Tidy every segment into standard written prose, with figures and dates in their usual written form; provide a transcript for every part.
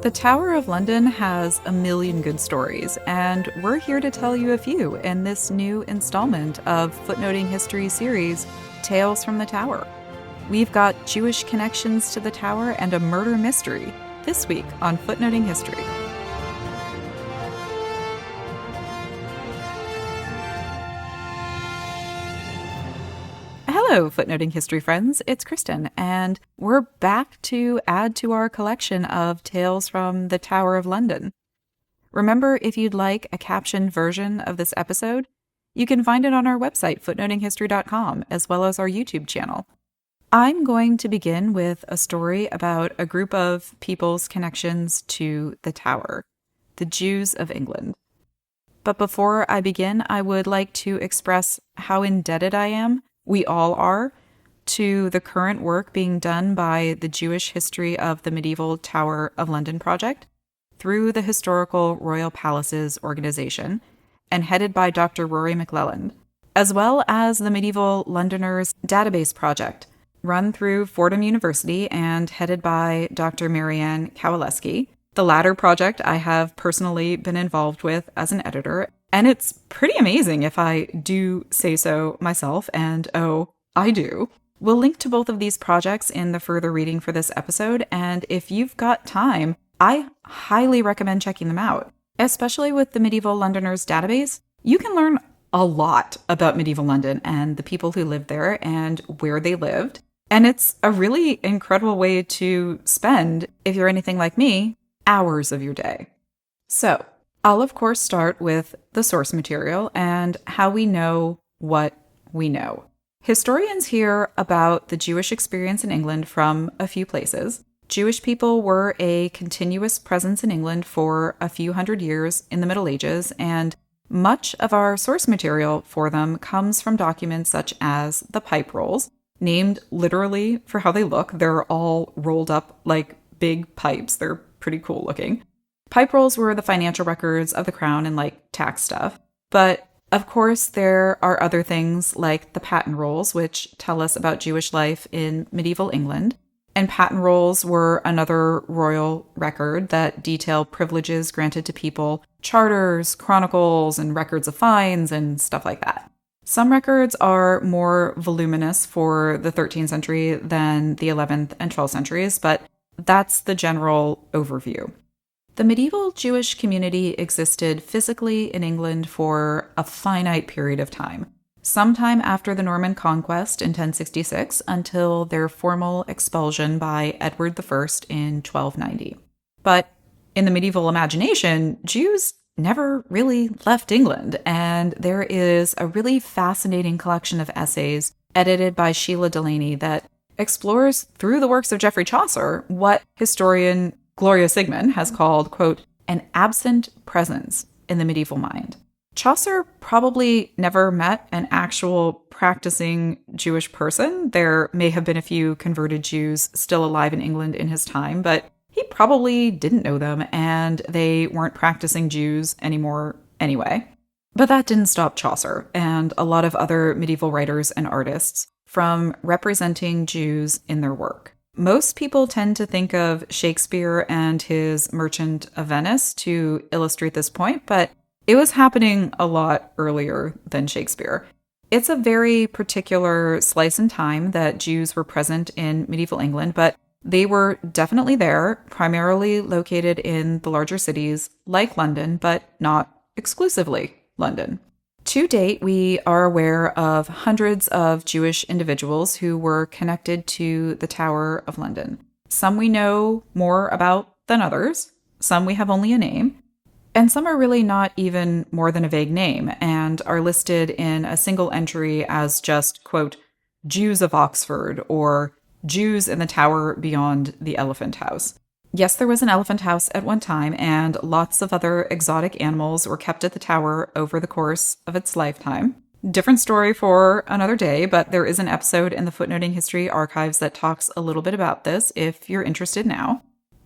The Tower of London has a million good stories, and we're here to tell you a few in this new installment of Footnoting History series, Tales from the Tower. We've got Jewish connections to the tower and a murder mystery this week on Footnoting History. Hello, Footnoting History friends. It's Kristin, and we're back to add to our collection of Tales from the Tower of London. Remember, if you'd like a captioned version of this episode, you can find it on our website, footnotinghistory.com, as well as our YouTube channel. I'm going to begin with a story about a group of people's connections to the Tower, the Jews of England. But before I begin, I would like to express how indebted I am, we all are, to the current work being done by the Jewish History of the Medieval Tower of London project through the Historical Royal Palaces organization and headed by Dr. Rory McClelland, as well as the Medieval Londoners Database Project, run through Fordham University and headed by Dr. Marianne Kowaleski. The latter project I have personally been involved with as an editor, and it's pretty amazing if I do say so myself, and oh, I do. We'll link to both of these projects in the further reading for this episode, and if you've got time, I highly recommend checking them out. Especially with the Medieval Londoners Database, you can learn a lot about medieval London and the people who lived there and where they lived. And it's a really incredible way to spend, if you're anything like me, hours of your day. So, I'll of course start with the source material and how we know what we know. Historians hear about the Jewish experience in England from a few places. Jewish people were a continuous presence in England for a few hundred years in the Middle Ages, and much of our source material for them comes from documents such as the Pipe Rolls, named literally for how they look. They're all rolled up like big pipes. They're pretty cool looking. Pipe rolls were the financial records of the crown and like tax stuff. But of course, there are other things like the patent rolls, which tell us about Jewish life in medieval England. And patent rolls were another royal record that detail privileges granted to people, charters, chronicles, and records of fines and stuff like that. Some records are more voluminous for the 13th century than the 11th and 12th centuries, but that's the general overview. The medieval Jewish community existed physically in England for a finite period of time, sometime after the Norman conquest in 1066 until their formal expulsion by Edward I in 1290. But in the medieval imagination, Jews never really left England, and there is a really fascinating collection of essays edited by Sheila Delaney that explores through the works of Geoffrey Chaucer what historian Gloria Sigmund has called, quote, an absent presence in the medieval mind. Chaucer probably never met an actual practicing Jewish person. There may have been a few converted Jews still alive in England in his time, but he probably didn't know them, and they weren't practicing Jews anymore anyway. But that didn't stop Chaucer and a lot of other medieval writers and artists from representing Jews in their work. Most people tend to think of Shakespeare and his Merchant of Venice to illustrate this point, but it was happening a lot earlier than Shakespeare. It's a very particular slice in time that Jews were present in medieval England, but they were definitely there, primarily located in the larger cities like London, but not exclusively London. To date, we are aware of hundreds of Jewish individuals who were connected to the Tower of London. Some we know more about than others, some we have only a name, and some are really not even more than a vague name and are listed in a single entry as just, quote, Jews of Oxford or Jews in the Tower beyond the Elephant House. Yes, there was an elephant house at one time, and lots of other exotic animals were kept at the tower over the course of its lifetime. Different story for another day, but there is an episode in the Footnoting History archives that talks a little bit about this if you're interested now.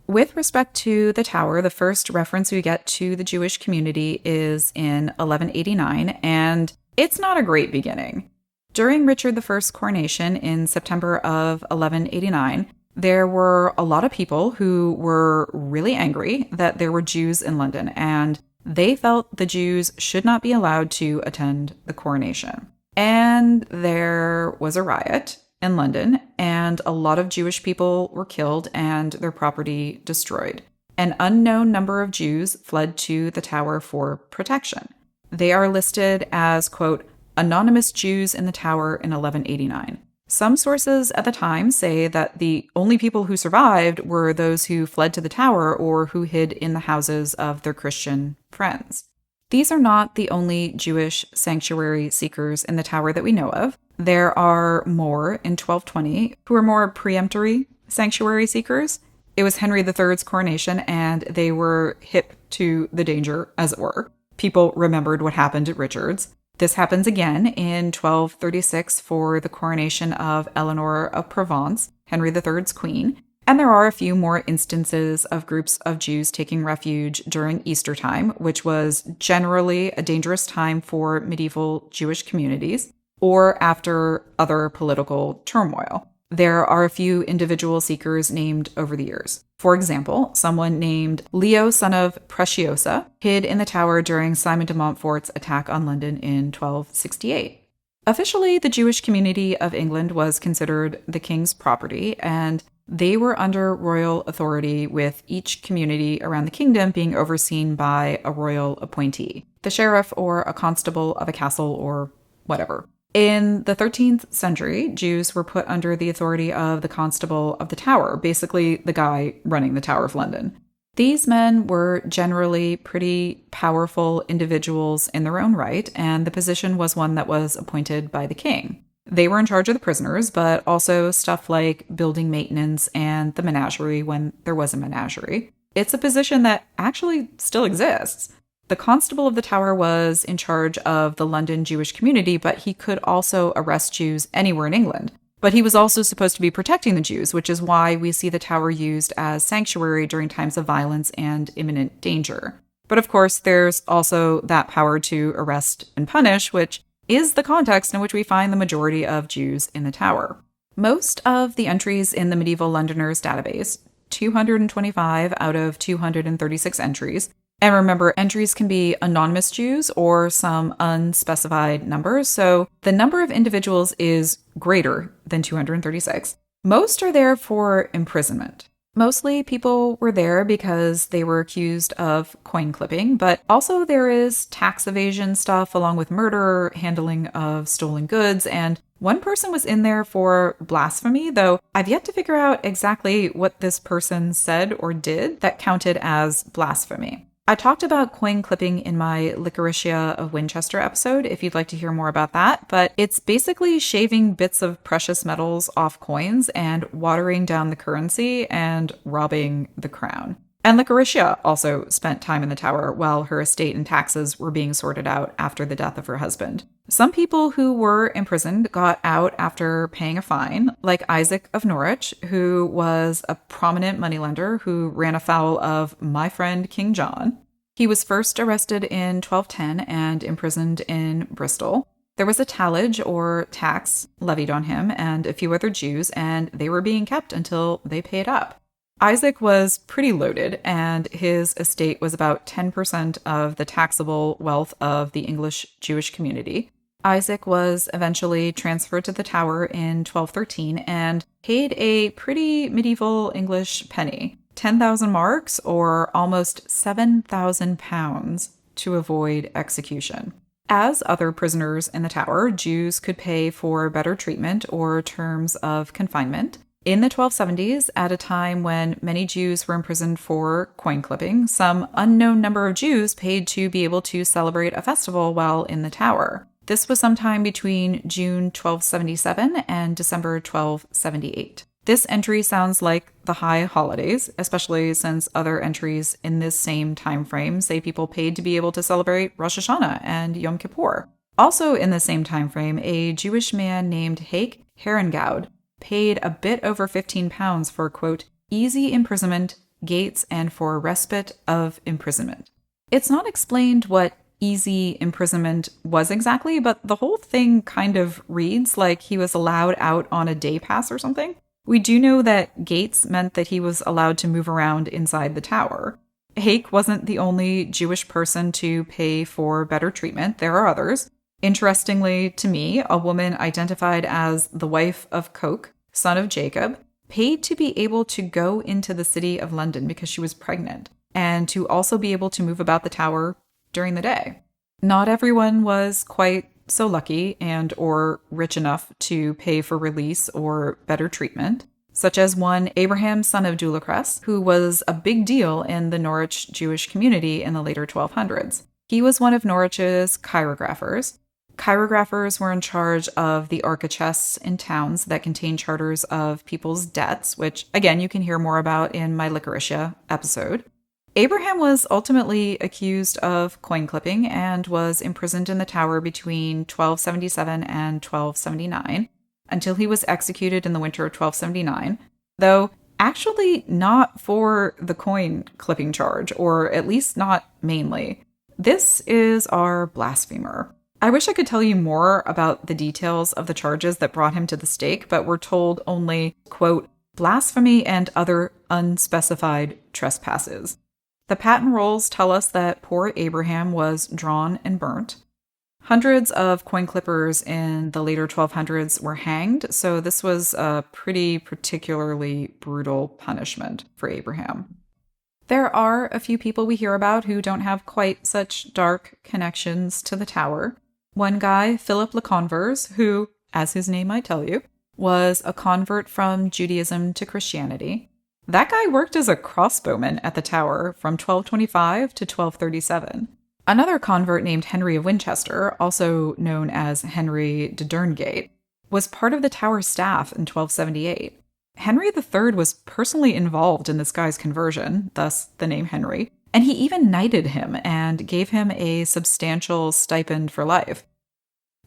With respect to the tower, the first reference we get to the Jewish community is in 1189, and it's not a great beginning. During Richard I's coronation in September of 1189, There were a lot of people who were really angry that there were Jews in London, and they felt the Jews should not be allowed to attend the coronation. And there was a riot in London, and a lot of Jewish people were killed and their property destroyed. An unknown number of Jews fled to the tower for protection. They are listed as, quote, anonymous Jews in the tower in 1189. Some sources at the time say that the only people who survived were those who fled to the tower or who hid in the houses of their Christian friends. These are not the only Jewish sanctuary seekers in the tower that we know of. There are more in 1220 who are more preemptory sanctuary seekers. It was Henry III's coronation, and they were hip to the danger, as it were. People remembered what happened at Richard's. This happens again in 1236 for the coronation of Eleanor of Provence, Henry III's queen. And there are a few more instances of groups of Jews taking refuge during Easter time, which was generally a dangerous time for medieval Jewish communities, or after other political turmoil. There are a few individual seekers named over the years. For example, someone named Leo, son of Preciosa, hid in the tower during Simon de Montfort's attack on London in 1268. Officially, the Jewish community of England was considered the king's property, and they were under royal authority, with each community around the kingdom being overseen by a royal appointee, the sheriff or a constable of a castle or whatever. In the 13th century, Jews were put under the authority of the Constable of the Tower, basically the guy running the Tower of London. These men were generally pretty powerful individuals in their own right, and the position was one that was appointed by the king. They were in charge of the prisoners, but also stuff like building maintenance and the menagerie when there was a menagerie. It's a position that actually still exists. The Constable of the Tower was in charge of the London Jewish community, but he could also arrest Jews anywhere in England. But he was also supposed to be protecting the Jews, which is why we see the tower used as sanctuary during times of violence and imminent danger. But of course, there's also that power to arrest and punish, which is the context in which we find the majority of Jews in the tower. Most of the entries in the Medieval Londoners database, 225 out of 236 entries, and remember, entries can be anonymous Jews or some unspecified numbers, so the number of individuals is greater than 236. Most are there for imprisonment. Mostly people were there because they were accused of coin clipping, but also there is tax evasion stuff along with murder, handling of stolen goods, and one person was in there for blasphemy, though I've yet to figure out exactly what this person said or did that counted as blasphemy. I talked about coin clipping in my Licoricia of Winchester episode, if you'd like to hear more about that, but it's basically shaving bits of precious metals off coins and watering down the currency and robbing the crown. And Licoricia also spent time in the tower while her estate and taxes were being sorted out after the death of her husband. Some people who were imprisoned got out after paying a fine, like Isaac of Norwich, who was a prominent moneylender who ran afoul of my friend King John. He was first arrested in 1210 and imprisoned in Bristol. There was a tallage or tax levied on him and a few other Jews, and they were being kept until they paid up. Isaac was pretty loaded, and his estate was about 10% of the taxable wealth of the English Jewish community. Isaac was eventually transferred to the tower in 1213 and paid a pretty medieval English penny, 10,000 marks or almost 7,000 pounds, to avoid execution. As other prisoners in the tower, Jews could pay for better treatment or terms of confinement. In the 1270s, at a time when many Jews were imprisoned for coin clipping, some unknown number of Jews paid to be able to celebrate a festival while in the tower. This was sometime between June 1277 and December 1278. This entry sounds like the high holidays, especially since other entries in this same time frame say people paid to be able to celebrate Rosh Hashanah and Yom Kippur. Also in the same time frame, a Jewish man named Hake Herengaud paid a bit over 15 pounds for, quote, easy imprisonment, gates, and for respite of imprisonment. It's not explained what easy imprisonment was exactly, but the whole thing kind of reads like he was allowed out on a day pass or something. We do know that gates meant that he was allowed to move around inside the tower. Hake wasn't the only Jewish person to pay for better treatment. There are others. Interestingly to me, a woman identified as the wife of Coke, son of Jacob, paid to be able to go into the city of London because she was pregnant, and to also be able to move about the tower during the day. Not everyone was quite so lucky and or rich enough to pay for release or better treatment, such as one Abraham, son of Dulacres, who was a big deal in the Norwich Jewish community in the later 1200s. He was one of Norwich's chirographers. Chirographers were in charge of the archichests in towns that contained charters of people's debts, which, again, you can hear more about in my Licoricia episode. Abraham was ultimately accused of coin clipping and was imprisoned in the tower between 1277 and 1279 until he was executed in the winter of 1279, though actually not for the coin clipping charge, or at least not mainly. This is our blasphemer. I wish I could tell you more about the details of the charges that brought him to the stake, but we're told only, quote, blasphemy and other unspecified trespasses. The patent rolls tell us that poor Abraham was drawn and burnt. Hundreds of coin clippers in the later 1200s were hanged, so this was a pretty particularly brutal punishment for Abraham. There are a few people we hear about who don't have quite such dark connections to the tower. One guy, Philip Le Convers, who, as his name might tell you, was a convert from Judaism to Christianity. That guy worked as a crossbowman at the tower from 1225 to 1237. Another convert named Henry of Winchester, also known as Henry de Derngate, was part of the tower staff in 1278. Henry III was personally involved in this guy's conversion, thus the name Henry, and he even knighted him and gave him a substantial stipend for life.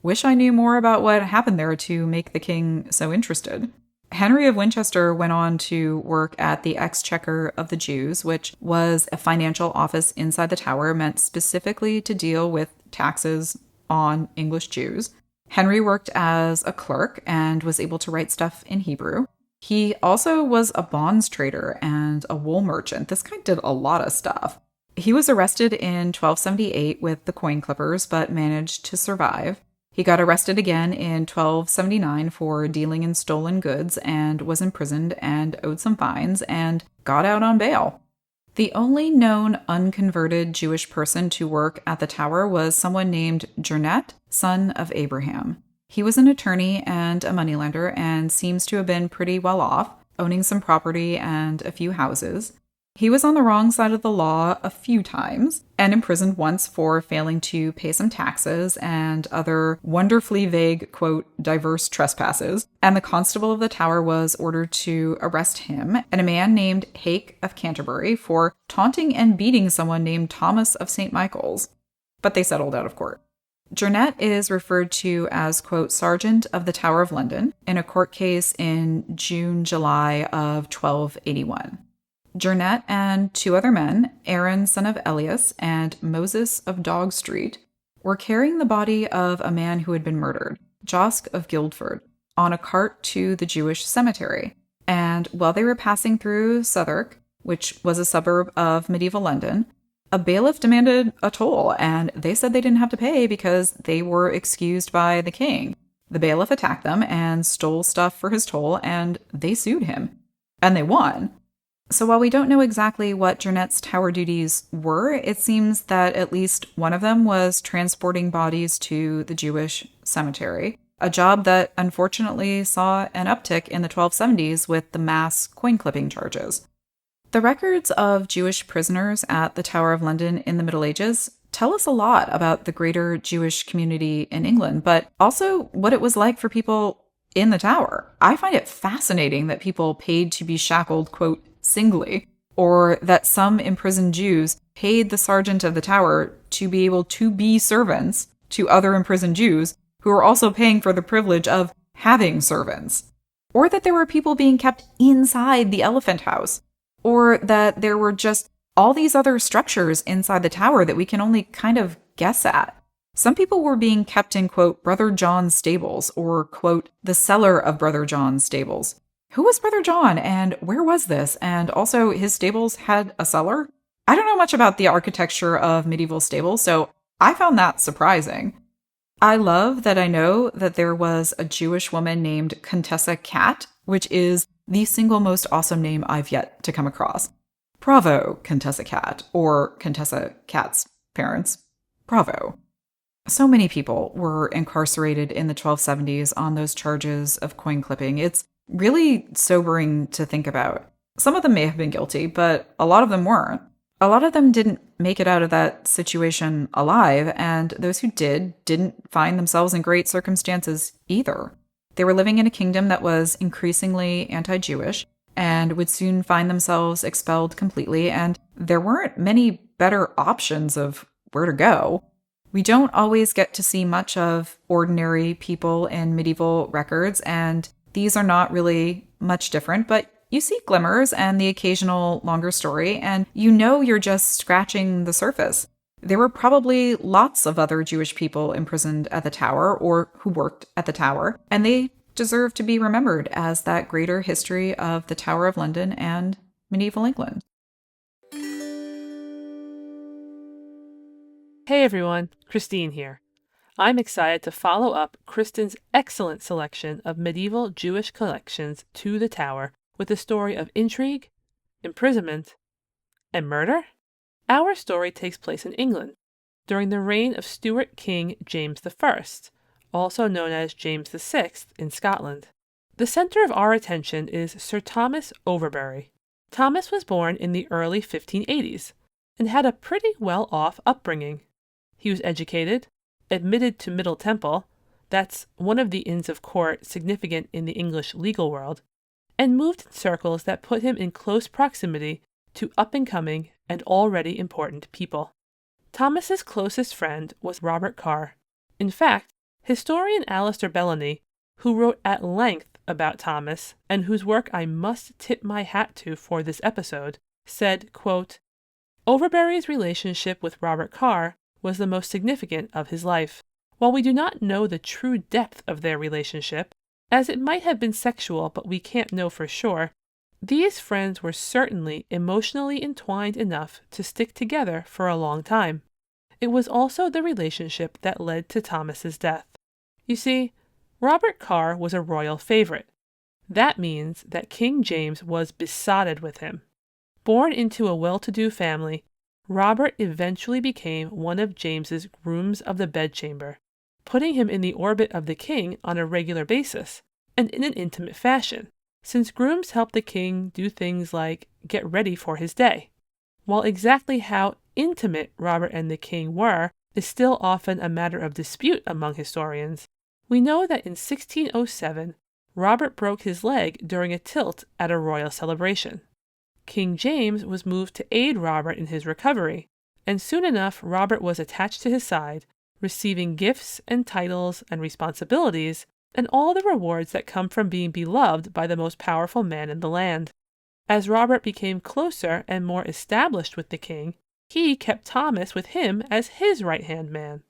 Wish I knew more about what happened there to make the king so interested. Henry of Winchester went on to work at the Exchequer of the Jews, which was a financial office inside the tower meant specifically to deal with taxes on English Jews. Henry worked as a clerk and was able to write stuff in Hebrew. He also was a bonds trader and a wool merchant. This guy did a lot of stuff. He was arrested in 1278 with the coin clippers, but managed to survive. He got arrested again in 1279 for dealing in stolen goods and was imprisoned and owed some fines and got out on bail. The only known unconverted Jewish person to work at the tower was someone named Jernet, son of Abraham. He was an attorney and a moneylender and seems to have been pretty well off, owning some property and a few houses. He was on the wrong side of the law a few times and imprisoned once for failing to pay some taxes and other wonderfully vague, quote, diverse trespasses. And the constable of the tower was ordered to arrest him and a man named Hake of Canterbury for taunting and beating someone named Thomas of St. Michael's. But they settled out of court. Jernet is referred to as, quote, Sergeant of the Tower of London in a court case in June-July of 1281. Jernet and two other men, Aaron, son of Elias, and Moses of Dog Street, were carrying the body of a man who had been murdered, Josk of Guildford, on a cart to the Jewish cemetery. And while they were passing through Southwark, which was a suburb of medieval London, a bailiff demanded a toll, and they said they didn't have to pay because they were excused by the king. The bailiff attacked them and stole stuff for his toll, and they sued him. And they won. So while we don't know exactly what Jernet's tower duties were, it seems that at least one of them was transporting bodies to the Jewish cemetery, a job that unfortunately saw an uptick in the 1270s with the mass coin-clipping charges. The records of Jewish prisoners at the Tower of London in the Middle Ages tell us a lot about the greater Jewish community in England, but also what it was like for people in the tower. I find it fascinating that people paid to be shackled, quote, singly, or that some imprisoned Jews paid the sergeant of the tower to be able to be servants to other imprisoned Jews who were also paying for the privilege of having servants, or that there were people being kept inside the elephant house, or that there were just all these other structures inside the tower that we can only kind of guess at. Some people were being kept in, quote, Brother John's stables, or, quote, the cellar of Brother John's stables. Who was Brother John and where was this? And also, his stables had a cellar? I don't know much about the architecture of medieval stables, so I found that surprising. I love that I know that there was a Jewish woman named Contessa Cat, which is the single most awesome name I've yet to come across. Bravo, Contessa Cat, or Contessa Cat's parents. Bravo. So many people were incarcerated in the 1270s on those charges of coin clipping. It's really sobering to think about. Some of them may have been guilty, but a lot of them weren't. A lot of them didn't make it out of that situation alive, and those who didn't find themselves in great circumstances either. They were living in a kingdom that was increasingly anti-Jewish and would soon find themselves expelled completely, and there weren't many better options of where to go. We don't always get to see much of ordinary people in medieval records, and these are not really much different, but you see glimmers and the occasional longer story, and you know you're just scratching the surface. There were probably lots of other Jewish people imprisoned at the Tower or who worked at the Tower, and they deserve to be remembered as that greater history of the Tower of London and medieval England. Hey everyone, Christine here. I'm excited to follow up Kristin's excellent selection of medieval Jewish collections to the Tower with a story of intrigue, imprisonment, and murder. Our story takes place in England during the reign of Stuart King James I, also known as James VI in Scotland. The center of our attention is Sir Thomas Overbury. Thomas was born in the early 1580s and had a pretty well-off upbringing. He was educated, admitted to Middle Temple, that's one of the Inns of Court significant in the English legal world, and moved in circles that put him in close proximity to up-and-coming and already important people. Thomas's closest friend was Robert Carr. In fact, historian Alistair Bellany, who wrote at length about Thomas and whose work I must tip my hat to for this episode, said, quote, "Overbury's relationship with Robert Carr was the most significant of his life. While we do not know the true depth of their relationship, as it might have been sexual but we can't know for sure, these friends were certainly emotionally entwined enough to stick together for a long time. It was also the relationship that led to Thomas's death. You see, Robert Carr was a royal favorite. That means that King James was besotted with him. Born into a well-to-do family, Robert eventually became one of James's grooms of the bedchamber, putting him in the orbit of the king on a regular basis, and in an intimate fashion, since grooms helped the king do things like get ready for his day. While exactly how intimate Robert and the king were is still often a matter of dispute among historians, we know that in 1607, Robert broke his leg during a tilt at a royal celebration. King James was moved to aid Robert in his recovery, and soon enough Robert was attached to his side, receiving gifts and titles and responsibilities, and all the rewards that come from being beloved by the most powerful man in the land. As Robert became closer and more established with the king, he kept Thomas with him as his right-hand man.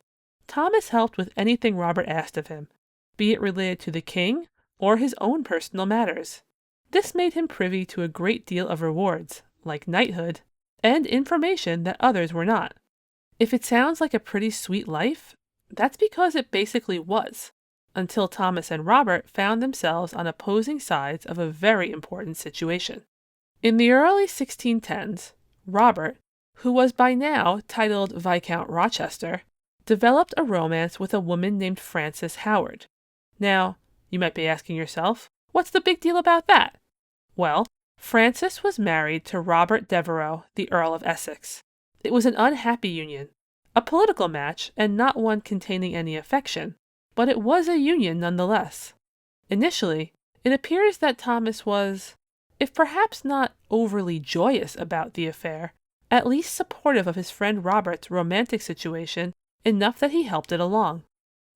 Thomas helped with anything Robert asked of him, be it related to the king or his own personal matters. This made him privy to a great deal of rewards, like knighthood, and information that others were not. If it sounds like a pretty sweet life, that's because it basically was, until Thomas and Robert found themselves on opposing sides of a very important situation. In the early 1610s, Robert, who was by now titled Viscount Rochester, developed a romance with a woman named Frances Howard. Now, you might be asking yourself, what's the big deal about that? Well, Frances was married to Robert Devereux, the Earl of Essex. It was an unhappy union, a political match and not one containing any affection, but it was a union nonetheless. Initially, it appears that Thomas was, if perhaps not overly joyous about the affair, at least supportive of his friend Robert's romantic situation enough that he helped it along.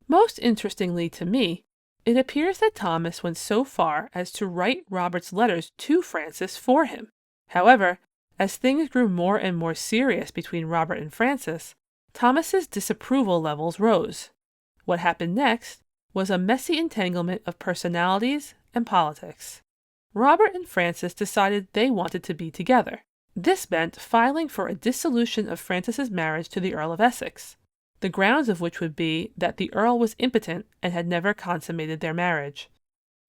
Most interestingly to me, it appears that Thomas went so far as to write Robert's letters to Frances for him. However, as things grew more and more serious between Robert and Frances, Thomas's disapproval levels rose. What happened next was a messy entanglement of personalities and politics. Robert and Frances decided they wanted to be together. This meant filing for a dissolution of Frances's marriage to the Earl of Essex, the grounds of which would be that the Earl was impotent and had never consummated their marriage.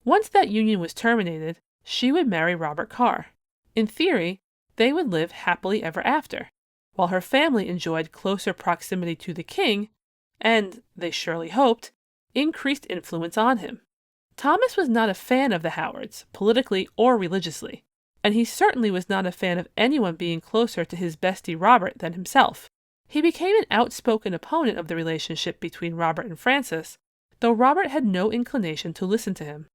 Once that union was terminated, she would marry Robert Carr. In theory, they would live happily ever after, while her family enjoyed closer proximity to the king and, they surely hoped, increased influence on him. Thomas was not a fan of the Howards, politically or religiously, and he certainly was not a fan of anyone being closer to his bestie Robert than himself. He became an outspoken opponent of the relationship between Robert and Frances, though Robert had no inclination to listen to him.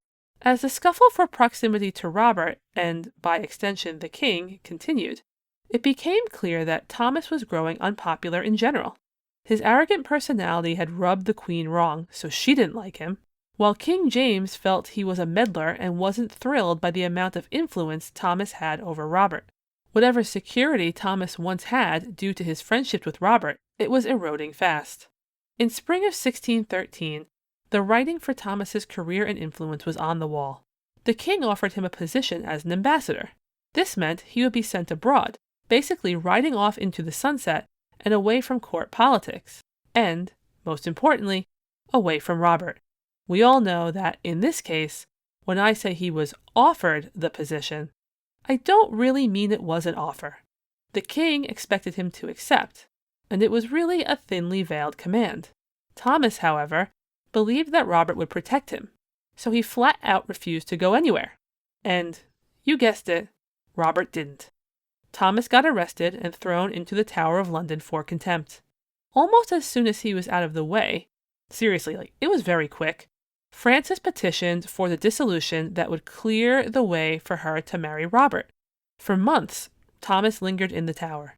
As the scuffle for proximity to Robert, and by extension the king, continued, it became clear that Thomas was growing unpopular in general. His arrogant personality had rubbed the Queen wrong, so she didn't like him, while King James felt he was a meddler and wasn't thrilled by the amount of influence Thomas had over Robert. Whatever security Thomas once had due to his friendship with Robert, it was eroding fast. In spring of 1613, the writing for Thomas's career and influence was on the wall. The king offered him a position as an ambassador. This meant he would be sent abroad, basically riding off into the sunset and away from court politics, and, most importantly, away from Robert. We all know that, in this case, when I say he was offered the position, I don't really mean it was an offer. The king expected him to accept, and it was really a thinly veiled command. Thomas, however, believed that Robert would protect him, so he flat out refused to go anywhere. And, you guessed it, Robert didn't. Thomas got arrested and thrown into the Tower of London for contempt. Almost as soon as he was out of the way, seriously, it was very quick, Frances petitioned for the dissolution that would clear the way for her to marry Robert. For months, Thomas lingered in the Tower.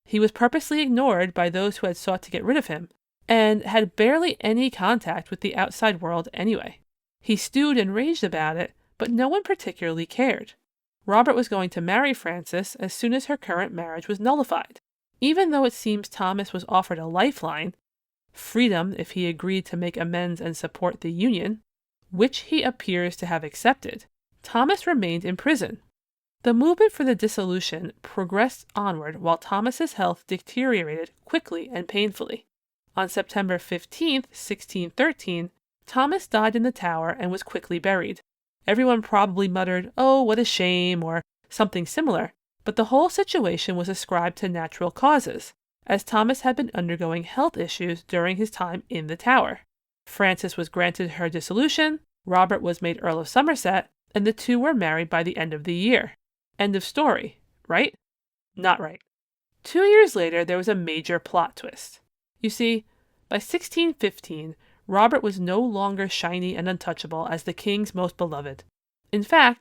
He was purposely ignored by those who had sought to get rid of him, and had barely any contact with the outside world anyway. He stewed and raged about it, but no one particularly cared. Robert was going to marry Frances as soon as her current marriage was nullified. Even though it seems Thomas was offered a lifeline, freedom if he agreed to make amends and support the union, which he appears to have accepted, Thomas remained in prison. The movement for the dissolution progressed onward while Thomas's health deteriorated quickly and painfully. On September 15, 1613, Thomas died in the Tower and was quickly buried. Everyone probably muttered, "Oh, what a shame," or something similar, but the whole situation was ascribed to natural causes, as Thomas had been undergoing health issues during his time in the Tower. Frances was granted her dissolution, Robert was made Earl of Somerset, and the two were married by the end of the year. End of story, right? Not right. 2 years later, there was a major plot twist. You see, by 1615, Robert was no longer shiny and untouchable as the king's most beloved. In fact,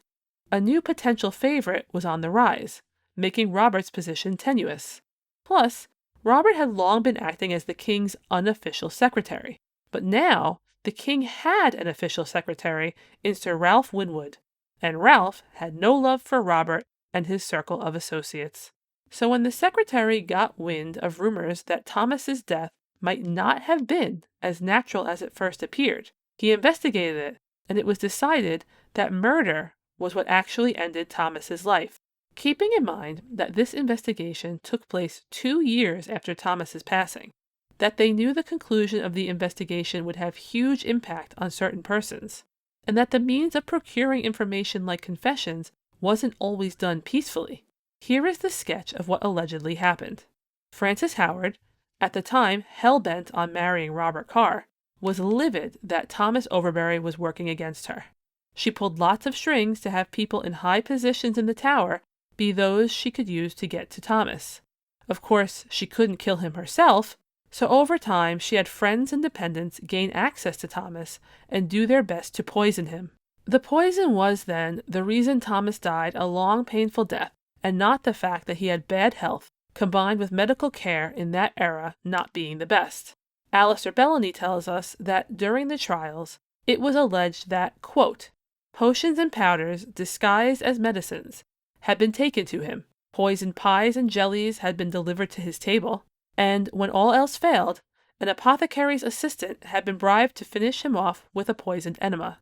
a new potential favorite was on the rise, making Robert's position tenuous. Plus, Robert had long been acting as the king's unofficial secretary, but now the king had an official secretary in Sir Ralph Winwood, and Ralph had no love for Robert and his circle of associates. So when the secretary got wind of rumors that Thomas's death might not have been as natural as it first appeared, he investigated it, and it was decided that murder was what actually ended Thomas's life. Keeping in mind that this investigation took place 2 years after Thomas's passing, that they knew the conclusion of the investigation would have huge impact on certain persons, and that the means of procuring information like confessions wasn't always done peacefully, here is the sketch of what allegedly happened. Frances Howard, at the time hell-bent on marrying Robert Carr, was livid that Thomas Overbury was working against her. She pulled lots of strings to have people in high positions in the Tower be those she could use to get to Thomas. Of course, she couldn't kill him herself, so over time she had friends and dependents gain access to Thomas and do their best to poison him. The poison was, then, the reason Thomas died a long, painful death, and not the fact that he had bad health, combined with medical care in that era not being the best. Alistair Bellany tells us that during the trials, it was alleged that, quote, potions and powders disguised as medicines had been taken to him, poisoned pies and jellies had been delivered to his table, and when all else failed, an apothecary's assistant had been bribed to finish him off with a poisoned enema.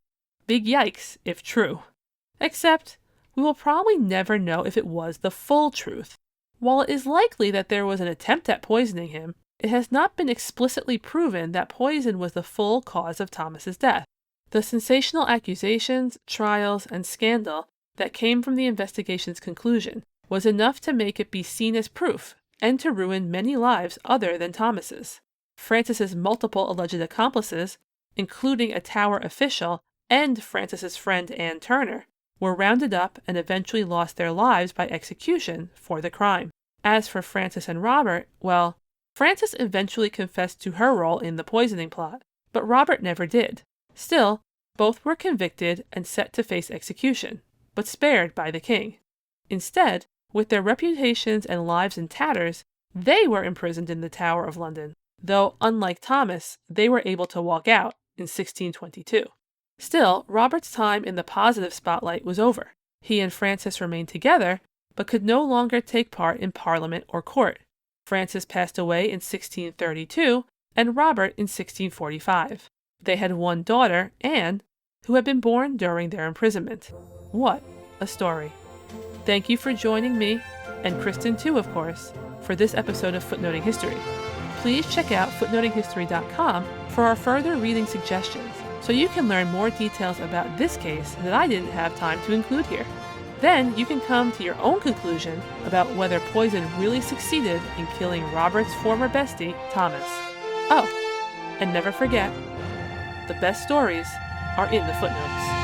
Big yikes, if true. Except, we will probably never know if it was the full truth. While it is likely that there was an attempt at poisoning him, it has not been explicitly proven that poison was the full cause of Thomas's death. The sensational accusations, trials, and scandal that came from the investigation's conclusion was enough to make it be seen as proof and to ruin many lives other than Thomas's. Francis's multiple alleged accomplices, including a Tower official and Francis's friend Anne Turner, were rounded up and eventually lost their lives by execution for the crime. As for Francis and Robert, well, Francis eventually confessed to her role in the poisoning plot, but Robert never did. Still, both were convicted and set to face execution, but spared by the king. Instead, with their reputations and lives in tatters, they were imprisoned in the Tower of London, though, unlike Thomas, they were able to walk out in 1622. Still, Robert's time in the positive spotlight was over. He and Francis remained together, but could no longer take part in Parliament or court. Francis passed away in 1632, and Robert in 1645. They had one daughter, Anne, who had been born during their imprisonment. What a story. Thank you for joining me, and Kristin too, of course, for this episode of Footnoting History. Please check out footnotinghistory.com for our further reading suggestions, so you can learn more details about this case that I didn't have time to include here. Then you can come to your own conclusion about whether poison really succeeded in killing Robert's former bestie, Thomas. Oh, and never forget, the best stories are in the footnotes.